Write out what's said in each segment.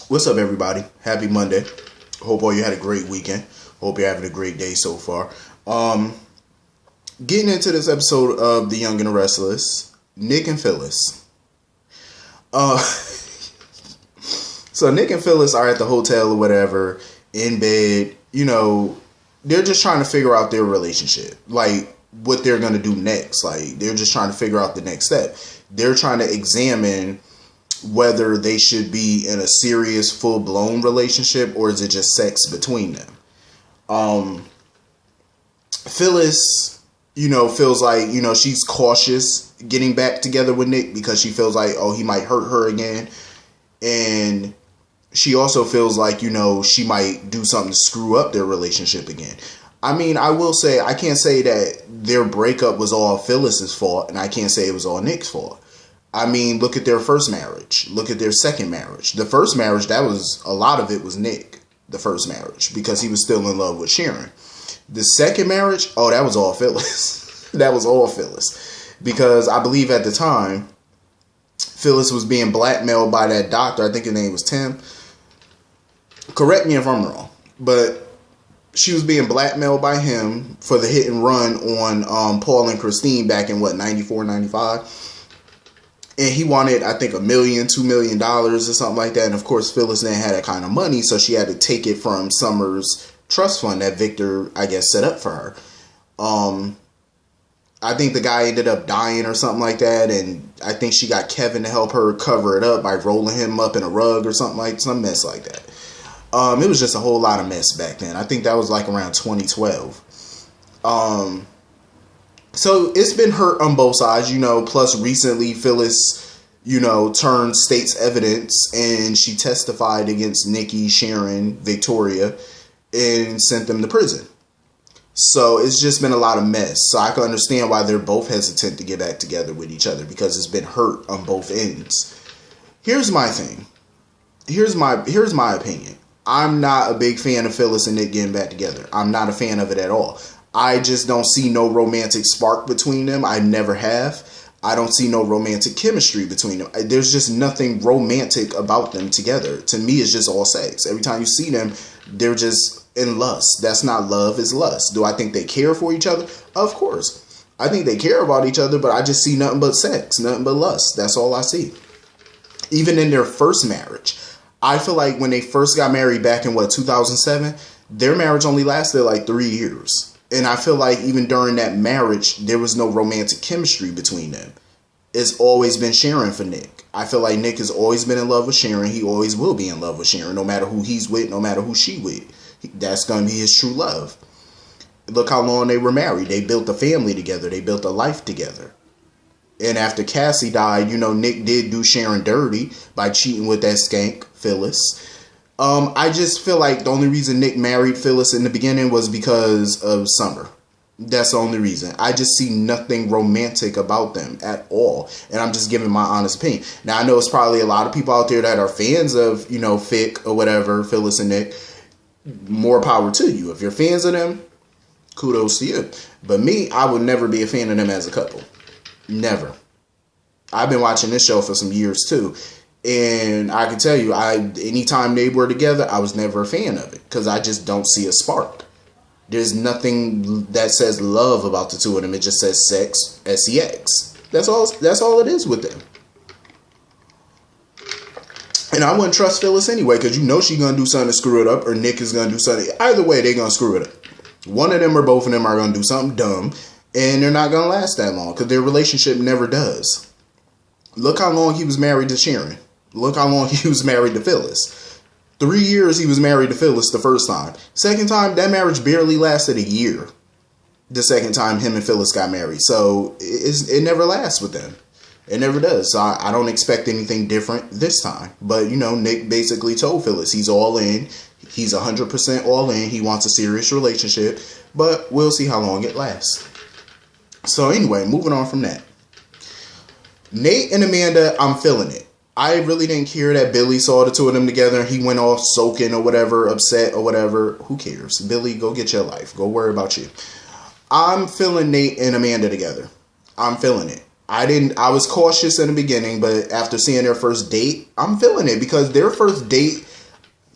What's up, everybody? Happy Monday. Hope all you had a great weekend. Hope you're having a great day so far. Getting into this episode of The Young and the Restless, Nick and Phyllis. So Nick and Phyllis are at the hotel or whatever, in bed. You know, they're just trying to figure out their relationship. Like, what they're going to do next. Like, they're just trying to figure out the next step. They're trying to examine whether they should be in a serious, full-blown relationship, or is it just sex between them. Phyllis, feels like, she's cautious getting back together with Nick because she feels like, he might hurt her again. And she also feels like, she might do something to screw up their relationship again. I mean, I will say, I can't say that their breakup was all Phyllis's fault, and I can't say it was all Nick's fault. I mean, look at their first marriage. Look at their second marriage. The first marriage, a lot of it was Nick, the first marriage, because he was still in love with Sharon. The second marriage, that was all Phyllis. That was all Phyllis. Because I believe at the time, Phyllis was being blackmailed by that doctor. I think his name was Tim. Correct me if I'm wrong. But she was being blackmailed by him for the hit and run on Paul and Christine back in, 94, 95? And he wanted, I think, $1 million, $2 million or something like that. And of course, Phyllis didn't have that kind of money, so she had to take it from Summer's trust fund that Victor, I guess, set up for her. I think the guy ended up dying or something like that, and I think she got Kevin to help her cover it up by rolling him up in a rug or some mess like that. It was just a whole lot of mess back then. I think that was like around 2012. So it's been hurt on both sides, plus recently Phyllis, turned state's evidence and she testified against Nikki, Sharon, Victoria, and sent them to prison. So it's just been a lot of mess. So I can understand why they're both hesitant to get back together with each other, because it's been hurt on both ends. Here's my thing. Here's my opinion. I'm not a big fan of Phyllis and Nick getting back together. I'm not a fan of it at all. I just don't see no romantic spark between them. I never have. I don't see no romantic chemistry between them. There's just nothing romantic about them together. To me, it's just all sex. Every time you see them, they're just in lust. That's not love, it's lust. Do I think they care for each other? Of course. I think they care about each other, but I just see nothing but sex, nothing but lust. That's all I see. Even in their first marriage, I feel like when they first got married back in, 2007, their marriage only lasted like 3 years. And I feel like even during that marriage, there was no romantic chemistry between them. It's always been Sharon for Nick. I feel like Nick has always been in love with Sharon. He always will be in love with Sharon, no matter who he's with, no matter who she with. That's going to be his true love. Look how long they were married. They built a family together. They built a life together. And after Cassie died, Nick did do Sharon dirty by cheating with that skank, Phyllis. I just feel like the only reason Nick married Phyllis in the beginning was because of Summer. That's the only reason. I just see nothing romantic about them at all. And I'm just giving my honest opinion. Now, I know it's probably a lot of people out there that are fans of, Fick or whatever, Phyllis and Nick. More power to you. If you're fans of them, kudos to you. But me, I would never be a fan of them as a couple. Never. I've been watching this show for some years too. And I can tell you, anytime they were together, I was never a fan of it, because I just don't see a spark. There's nothing that says love about the two of them. It just says sex, sex. That's all it is with them. And I wouldn't trust Phyllis anyway, because she's going to do something to screw it up, or Nick is going to do something. Either way, they're going to screw it up. One of them or both of them are going to do something dumb, and they're not going to last that long, because their relationship never does. Look how long he was married to Sharon. Look how long he was married to Phyllis. 3 years he was married to Phyllis the first time. Second time, that marriage barely lasted a year. The second time him and Phyllis got married. So it never lasts with them. It never does. So I don't expect anything different this time. But, Nick basically told Phyllis he's all in. He's 100% all in. He wants a serious relationship. But we'll see how long it lasts. So anyway, moving on from that. Nate and Amanda, I'm feeling it. I really didn't care that Billy saw the two of them together and he went off soaking or whatever, upset or whatever. Who cares? Billy, go get your life. Go worry about you. I'm feeling Nate and Amanda together. I'm feeling it. I was cautious in the beginning, but after seeing their first date, I'm feeling it, because their first date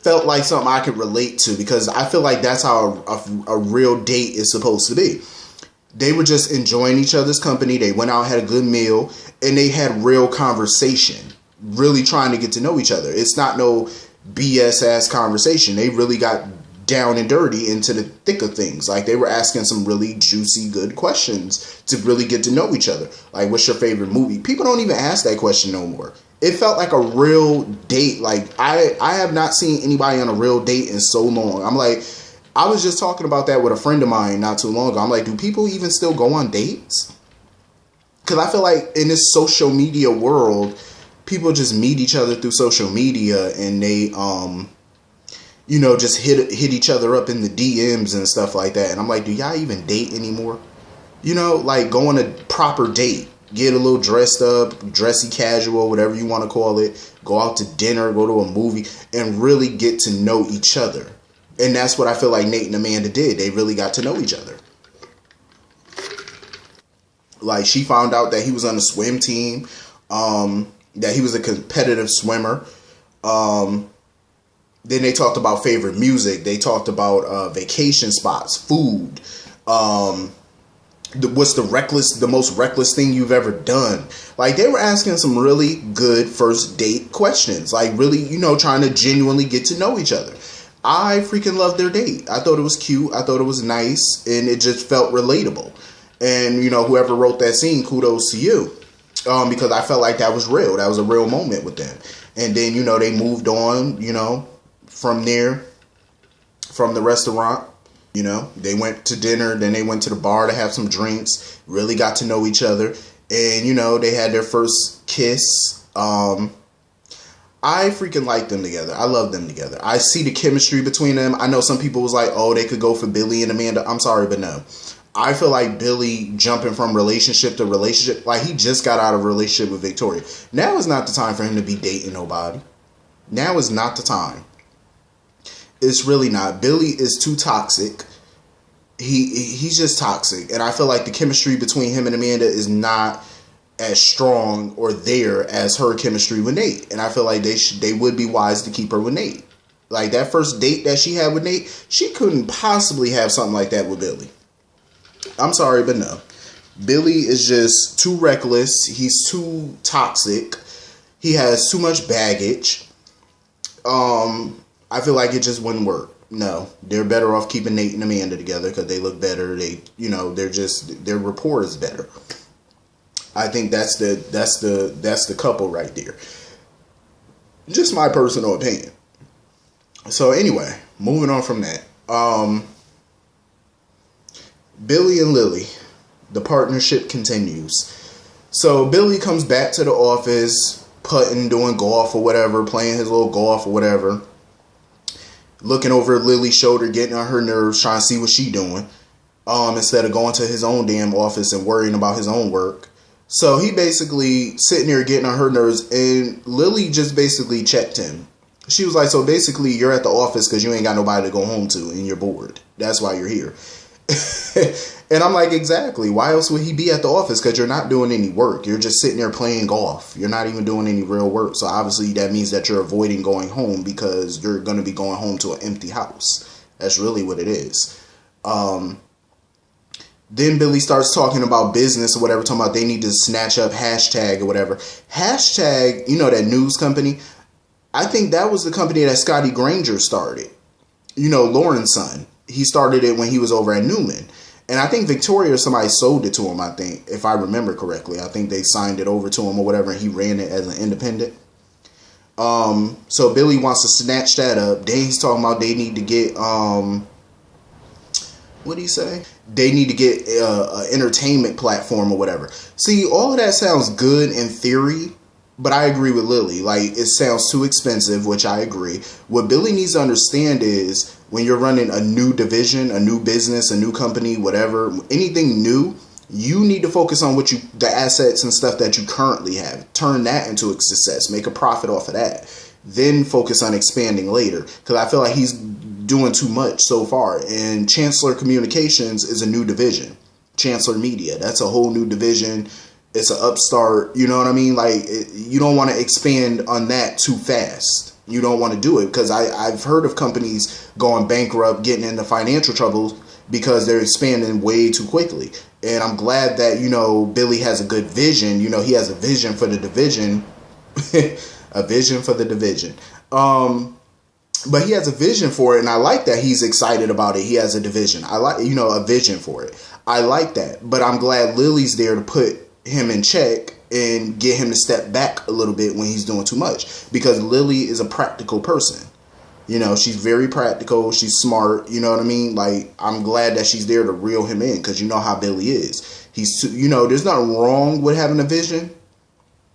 felt like something I could relate to, because I feel like that's how a real date is supposed to be. They were just enjoying each other's company. They went out, had a good meal, and they had real conversation, really trying to get to know each other. It's not no BS ass conversation. They really got down and dirty into the thick of things. Like, they were asking some really juicy, good questions to really get to know each other. Like, what's your favorite movie? People don't even ask that question no more. It felt like a real date. Like, I have not seen anybody on a real date in so long. I'm like, I was just talking about that with a friend of mine not too long ago. I'm like, do people even still go on dates? Because I feel like in this social media world, people just meet each other through social media, and they, just hit each other up in the DMs and stuff like that. And I'm like, do y'all even date anymore? Like, go on a proper date. Get a little dressed up, dressy casual, whatever you want to call it. Go out to dinner, go to a movie, and really get to know each other. And that's what I feel like Nate and Amanda did. They really got to know each other. Like, she found out that he was on the swim team, that he was a competitive swimmer. Then they talked about favorite music. They talked about vacation spots, food. What's the most reckless thing you've ever done? Like, they were asking some really good first date questions. Like, really, trying to genuinely get to know each other. I freaking loved their date. I thought it was cute. I thought it was nice. And it just felt relatable. And, whoever wrote that scene, kudos to you. Because I felt like that was real. That was a real moment with them. And then, they moved on, from there, from the restaurant. They went to dinner. Then they went to the bar to have some drinks. Really got to know each other. And, they had their first kiss. I freaking like them together. I love them together. I see the chemistry between them. I know some people was like, oh, they could go for Billy and Amanda. I'm sorry, but no. I feel like Billy jumping from relationship to relationship, like he just got out of a relationship with Victoria. Now is not the time for him to be dating nobody. Now is not the time. It's really not. Billy is too toxic. He's just toxic. And I feel like the chemistry between him and Amanda is not as strong or there as her chemistry with Nate. And I feel like they would be wise to keep her with Nate. Like, that first date that she had with Nate, she couldn't possibly have something like that with Billy. I'm sorry, but no. Billy is just too reckless. He's too toxic. He has too much baggage. I feel like it just wouldn't work. No, they're better off keeping Nate and Amanda together because they look better. Their rapport is better. I think that's the couple right there. Just my personal opinion. So anyway, moving on from that. Billy and Lily, the partnership continues. So Billy comes back to the office, putting, doing golf or whatever, playing his little golf or whatever. Looking over Lily's shoulder, getting on her nerves, trying to see what she's doing. Instead of going to his own damn office and worrying about his own work. So he basically sitting there getting on her nerves, and Lily just basically checked him. She was like, so basically you're at the office because you ain't got nobody to go home to and you're bored. That's why you're here. And I'm like, exactly. Why else would he be at the office? Because you're not doing any work. You're just sitting there playing golf. You're not even doing any real work. So obviously that means that you're avoiding going home because you're going to be going home to an empty house. That's really what it is. Then Billy starts talking about business or whatever, talking about they need to snatch up hashtag or whatever. Hashtag, that news company. I think that was the company that Scotty Granger started. Lauren's son. He started it when he was over at Newman. And I think Victoria or somebody sold it to him, I think, if I remember correctly. I think they signed it over to him or whatever, and he ran it as an independent. So Billy wants to snatch that up. Then he's talking about they need to get, what did he say? They need to get an entertainment platform or whatever. See, all of that sounds good in theory, but I agree with Lily. Like, it sounds too expensive, which I agree. What Billy needs to understand is when you're running a new division, a new business, a new company, whatever, anything new, you need to focus on the assets and stuff that you currently have. Turn that into a success. Make a profit off of that. Then focus on expanding later. Because I feel like he's doing too much so far. And Chancellor Communications is a new division. Chancellor Media, that's a whole new division. It's an upstart, you know what I mean? Like, you don't want to expand on that too fast. You don't want to do it because I've heard of companies going bankrupt, getting into financial trouble because they're expanding way too quickly. And I'm glad that, you know, Billy has a good vision. You know, he has a vision for the division. A vision for the division. But he has a vision for it, and I like that he's excited about it. He has a division. I like, you know, a vision for it. I like that. But I'm glad Lily's there to put him in check and get him to step back a little bit when he's doing too much. Because Lily is a practical person. You know, she's very practical. She's smart. You know what I mean? Like, I'm glad that she's there to reel him in because you know how Billy is. He's, you know, there's nothing wrong with having a vision.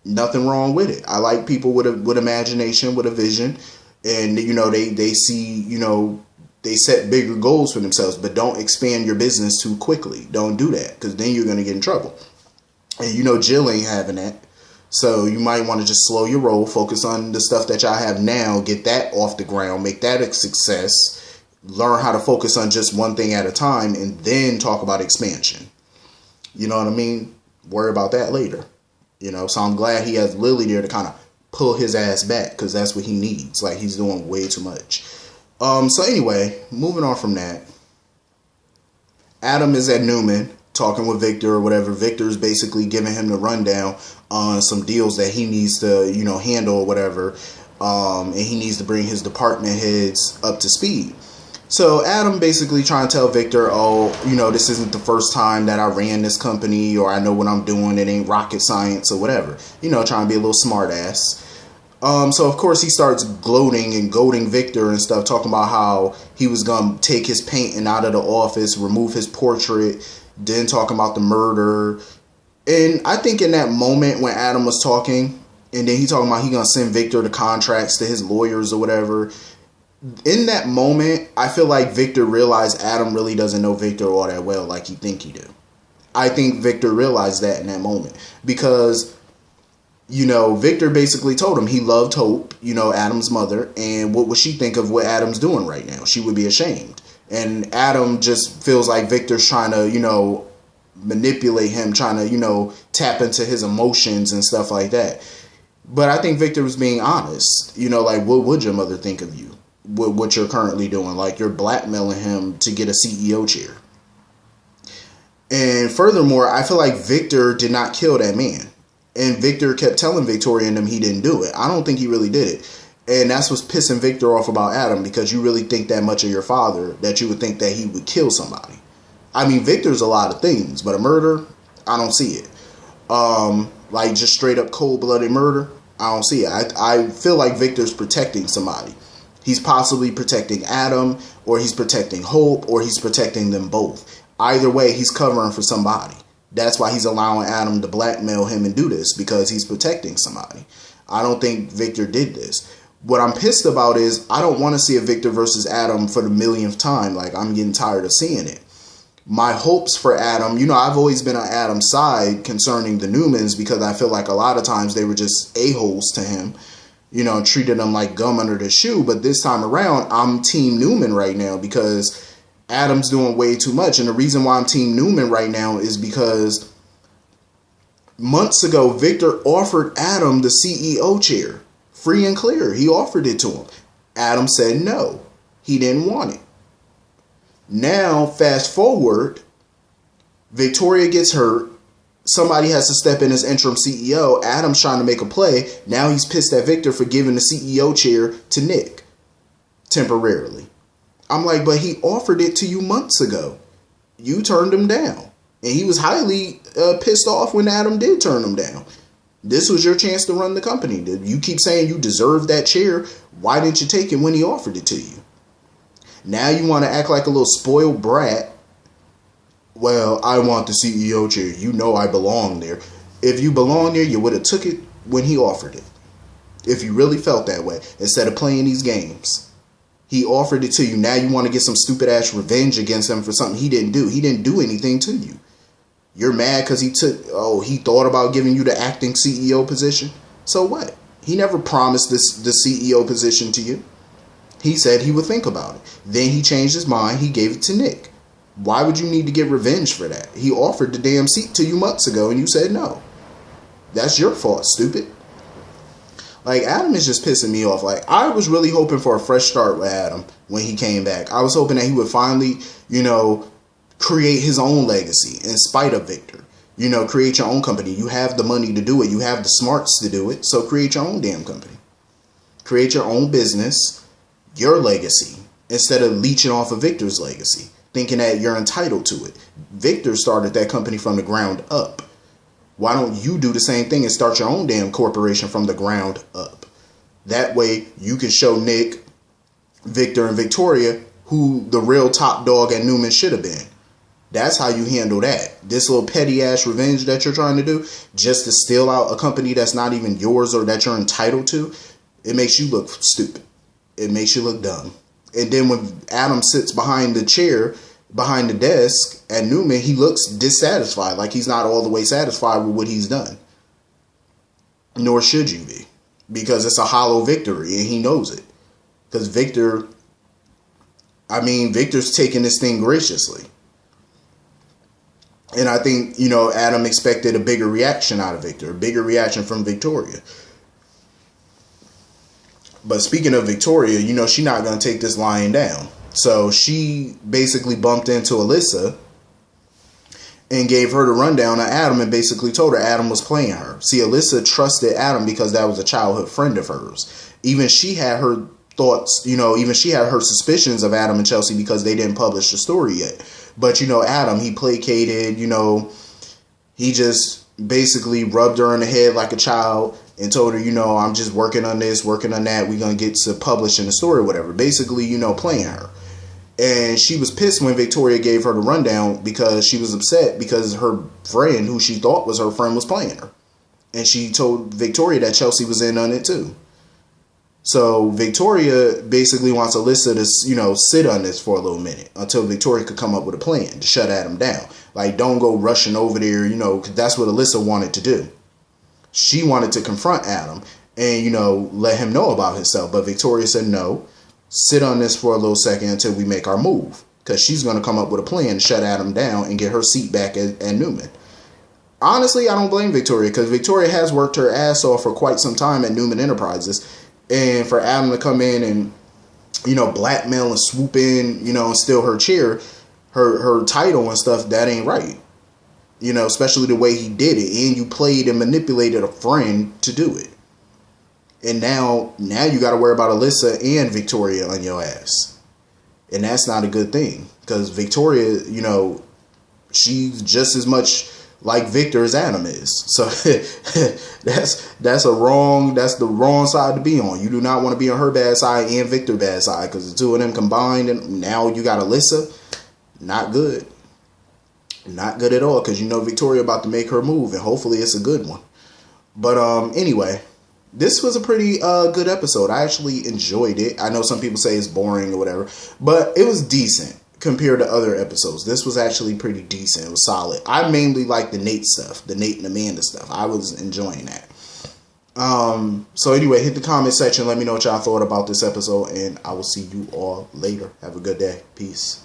Nothing wrong with it. I like people with imagination, with a vision. And, you know, they see, you know, they set bigger goals for themselves. But don't expand your business too quickly. Don't do that because then you're going to get in trouble. And, you know, Jill ain't having that. So you might want to just slow your roll. Focus on the stuff that y'all have now. Get that off the ground. Make that a success. Learn how to focus on just one thing at a time. And then talk about expansion. You know what I mean? Worry about that later. You know, so I'm glad he has Lily there to kind of pull his ass back because that's what he needs. Like, he's doing way too much. So anyway, moving on from that. Adam is at Newman talking with Victor or whatever. Victor's basically giving him the rundown on some deals that he needs to, you know, handle or whatever. And he needs to bring his department heads up to speed. So Adam basically trying to tell Victor, oh, you know, this isn't the first time that I ran this company, or I know what I'm doing. It ain't rocket science or whatever. You know, trying to be a little smart ass. So of course he starts gloating and goading Victor and stuff, talking about how he was going to take his painting out of the office, remove his portrait, then talking about the murder. And I think in that moment when Adam was talking, and then he talking about he going to send Victor the contracts to his lawyers or whatever. In that moment, I feel like Victor realized Adam really doesn't know Victor all that well like he think he do. I think Victor realized that in that moment because, you know, Victor basically told him he loved Hope, you know, Adam's mother, and what would she think of what Adam's doing right now? She would be ashamed. And Adam just feels like Victor's trying to, you know, manipulate him, trying to, you know, tap into his emotions and stuff like that. But I think Victor was being honest. You know, like, what would your mother think of you? What you're currently doing? Like, you're blackmailing him to get a CEO chair. And furthermore, I feel like Victor did not kill that man. And Victor kept telling Victoria and them he didn't do it. I don't think he really did it. And that's what's pissing Victor off about Adam, because you really think that much of your father that you would think that he would kill somebody. I mean, Victor's a lot of things, but a murder, I don't see it. Like just straight up cold-blooded murder, I don't see it. I feel like Victor's protecting somebody. He's possibly protecting Adam, or he's protecting Hope, or he's protecting them both. Either way, he's covering for somebody. That's why he's allowing Adam to blackmail him and do this, because he's protecting somebody. I don't think Victor did this. What I'm pissed about is I don't want to see a Victor versus Adam for the millionth time. Like, I'm getting tired of seeing it. My hopes for Adam, you know, I've always been on Adam's side concerning the Newmans, because I feel like a lot of times they were just a-holes to him, you know, treated him like gum under the shoe. But this time around, I'm Team Newman right now, because Adam's doing way too much. And the reason why I'm Team Newman right now is because months ago, Victor offered Adam the CEO chair. Free and clear. He offered it to him. Adam said no. He didn't want it. Now, fast forward, Victoria gets hurt. Somebody has to step in as interim CEO. Adam's trying to make a play. Now he's pissed at Victor for giving the CEO chair to Nick temporarily. I'm like, but he offered it to you months ago. You turned him down. And he was highly pissed off when Adam did turn him down. This was your chance to run the company. You keep saying you deserve that chair. Why didn't you take it when he offered it to you? Now you want to act like a little spoiled brat. Well, I want the CEO chair. You know I belong there. If you belong there, you would have took it when he offered it. If you really felt that way, instead of playing these games. He offered it to you. Now you want to get some stupid ass revenge against him for something he didn't do. He didn't do anything to you. You're mad because he thought about giving you the acting CEO position. So what? He never promised the CEO position to you. He said he would think about it. Then he changed his mind. He gave it to Nick. Why would you need to get revenge for that? He offered the damn seat to you months ago and you said no. That's your fault, stupid. Like, Adam is just pissing me off. Like, I was really hoping for a fresh start with Adam when he came back. I was hoping that he would finally, create his own legacy in spite of Victor. Create your own company. You have the money to do it. You have the smarts to do it. So create your own damn company. Create your own business, your legacy, instead of leeching off of Victor's legacy, thinking that you're entitled to it. Victor started that company from the ground up. Why don't you do the same thing and start your own damn corporation from the ground up? That way you can show Nick, Victor, and Victoria who the real top dog at Newman should have been. That's how you handle that. This little petty ass revenge that you're trying to do just to steal out a company that's not even yours or that you're entitled to, it makes you look stupid. It makes you look dumb. And then when Adam sits behind the chair, behind the desk at Newman, he looks dissatisfied, like he's not all the way satisfied with what he's done. Nor should you be, because it's a hollow victory and he knows it. Because Victor's taking this thing graciously. And I think, Adam expected a bigger reaction out of Victor, a bigger reaction from Victoria. But speaking of Victoria, she's not going to take this lying down. So she basically bumped into Alyssa and gave her the rundown of Adam and basically told her Adam was playing her. See, Alyssa trusted Adam because that was a childhood friend of hers. Even she had her thoughts, even she had her suspicions of Adam and Chelsea because they didn't publish the story yet. But, Adam, he placated, he just basically rubbed her in the head like a child and told her, I'm just working on this, working on that. We're going to get to publishing the story or whatever. Basically, playing her. And she was pissed when Victoria gave her the rundown because she was upset because her friend, who she thought was her friend, was playing her. And she told Victoria that Chelsea was in on it too. So Victoria basically wants Alyssa to, sit on this for a little minute until Victoria could come up with a plan to shut Adam down. Like, don't go rushing over there, because that's what Alyssa wanted to do. She wanted to confront Adam and, let him know about himself. But Victoria said, no, sit on this for a little second until we make our move. Because she's going to come up with a plan to shut Adam down and get her seat back at Newman. Honestly, I don't blame Victoria because Victoria has worked her ass off for quite some time at Newman Enterprises. And for Adam to come in and, blackmail and swoop in, and steal her chair, her title and stuff, that ain't right. Especially the way he did it. And you played and manipulated a friend to do it. And now you got to worry about Alyssa and Victoria on your ass. And that's not a good thing. Because Victoria, she's just as much like Victor as Adam is. So that's the wrong side to be on. You do not want to be on her bad side and Victor's bad side. Because the two of them combined, and now you got Alyssa. Not good. Not good at all, because Victoria about to make her move, and hopefully it's a good one. But anyway, this was a pretty good episode. I actually enjoyed it. I know some people say it's boring or whatever, but it was decent compared to other episodes. This was actually pretty decent. It was solid. I mainly like the Nate stuff, the Nate and Amanda stuff. I was enjoying that. So anyway, hit the comment section. Let me know what y'all thought about this episode, and I will see you all later. Have a good day. Peace.